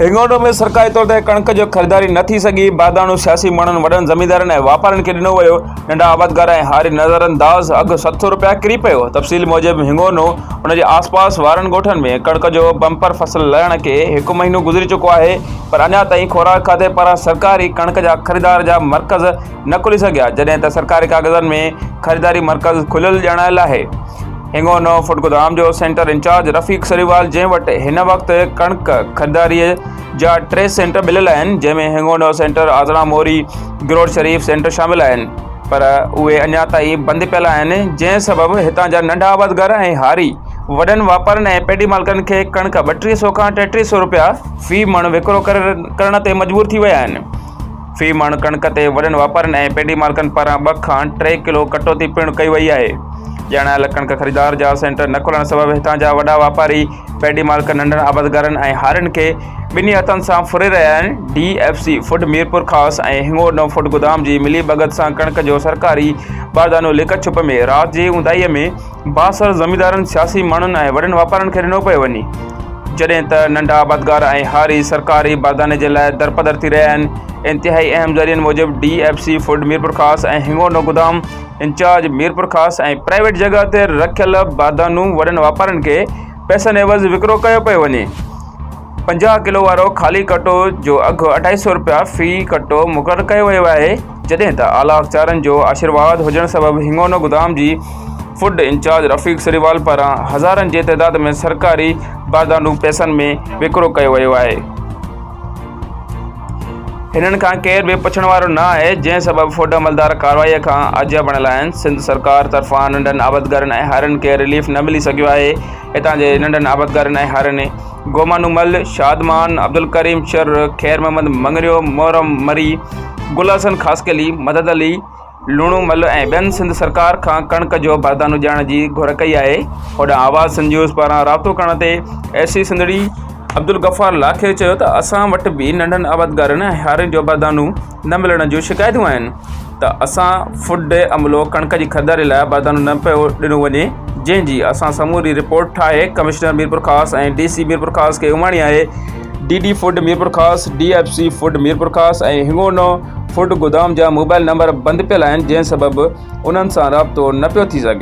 हिंगोट में सरकारी तौर ते कणक जो ख़रीदारी न थी सघी। बादाणू सियासी माण्हुनि वॾनि ज़मींदारनि ऐं वापारनि खे ॾिनो वियो। नंढा आबादगार ऐं हारी नज़रअंदाज़ अघु 700 रुपया किरी पियो। तफ़सील मूजिबि हिंगोनो उन जे आसपास वारनि ॻोठनि में कणक जो बम्पर फसल लहण खे 1 महीनो गुज़री चुको आहे, पर अञा ताईं खुराक खाते पारां सरकारी कणक जा ख़रीदार जा मर्कज़ न खुली सघिया, जॾहिं त सरकारी कागज़नि में ख़रीदारी मर्कज़ खुलियल ॼाणायल आहे। हिंगोनो फूड गोदाम जो सेंटर इंचार्ज रफ़ीक सरीवाल, जंहिं वटि हिन वक़्तु कणक ख़रीदारीअ जा 3 सेंटर मिलियल आहिनि, जंहिंमें हिंगोनो सेंटर, आज़रा मोरी, गिरोड शरीफ़ सेंटर शामिल आहिनि, पर उहे अञा ताईं बंदि पियल आहिनि, जंहिं सबबि हितां जा नंढा आबादगार ऐं हारी वॾनि वापारनि ऐं पेडी मालिकनि खे कणक 3200 खां 3300 रुपया फ़ी मण विकिरो करण ते मजबूर थी विया आहिनि। फ़ी मण कणक ते वॾनि वापारनि ऐं पेडी मालिकनि पारां 2 खां 3 किलो कटौती पिणु कई वई आहे। ॼाणायल कणक ख़रीदार जा सेंटर न खुलण सबबि हितां जा वॾा वापारी, पेडी मालिक नंढनि आबादगारनि ऐं हारियुनि खे ॿिन्ही हथनि सां फुरे रहिया आहिनि। DFC फूड मीरपुर ख़ासि ऐं हिंगोनो फूड गोदाम जी मिली भगत सां कणक जो सरकारी बारदानो लिकत छुप में राति जी ऊंदाईअ में बासर ज़मींदारनि, सियासी माण्हुनि ऐं वॾनि वापारनि खे ॾिनो पियो वञे, जॾहिं त नंढा आबादगार ऐं हारी सरकारी बारदाने जे लाइ दरपदर थी रहिया आहिनि। इंतिहाई अहम ज़रियनि मूजिबि DFC फूड मीरपुर ख़ासि ऐं हिंगोनो गोदाम इंचार्ज मीरपुर ख़ासि ऐं प्राइवेट जॻह ते रखियल बारदानू वॾनि वापारनि खे पैसनि एवज़ विकिरो कयो पियो वञे। 50 किलो वारो ख़ाली कटो जो अघु 250 रुपया फ़ी कटो मुक़ररु कयो वियो आहे, जॾहिं त आला अख़्तियारनि जो आशीर्वाद हुजण सबबि हिंगोनो गोदाम जी फूड इंचार्ज रफ़ीक सरीवाल पारां हज़ारनि जे तइदाद में सरकारी बारदानू पैसनि में विकिरो कयो वियो आहे। हिननि खां केर बि पुछण वारो न आहे, जंहिं सबबि फूड अमलदार कार्रवाईअ खां आजिया बणियल आहिनि। सिंध सरकार तरफ़ां नंढनि आबादगारनि ऐं हारियुनि खे रिलीफ न मिली सघियो आहे। हितां जे नंढनि आबादगारनि ऐं हारियुनि गोमानूमल, शादमान, अब्दुल करीम शर, खैर मोहम्मद मंगरियो, मोहरम मरी, गुल हसन खासकेली, मदद अली, लूणूमल ऐं ॿियनि सिंध सरकार खां कणक जो बारदानो ॾियण जी घुर कई आहे। होॾां आवाज़ सिंध न्यूज़ पारां राब्तो करण ते SC सिंधड़ी अब्दुल गफ़ार लाखे चयो त असां वटि बि नंढनि आबादगारनि ऐं हारियुनि जो बारदानो न मिलण जूं शिकायतूं आहिनि, त असां फूड अमलो कणक जी ख़रीदारी लाइ बारदानो न पियो ॾिनो वञे, जंहिंजी असां समूरी रिपोर्ट ठाहे कमिश्नर मीरपुर ख़ासि ऐं DC मीरपुर ख़ासि खे उमाणी आहे। DD फूड मीरपुर ख़ासि, DFC फूड मीरपुर ख़ासि ऐं हिंगोनो फूड गोदाम जा मोबाइल नंबर बंदि पियल आहिनि, जंहिं सबबि उन्हनि सां राब्तो न पियो थी सघे।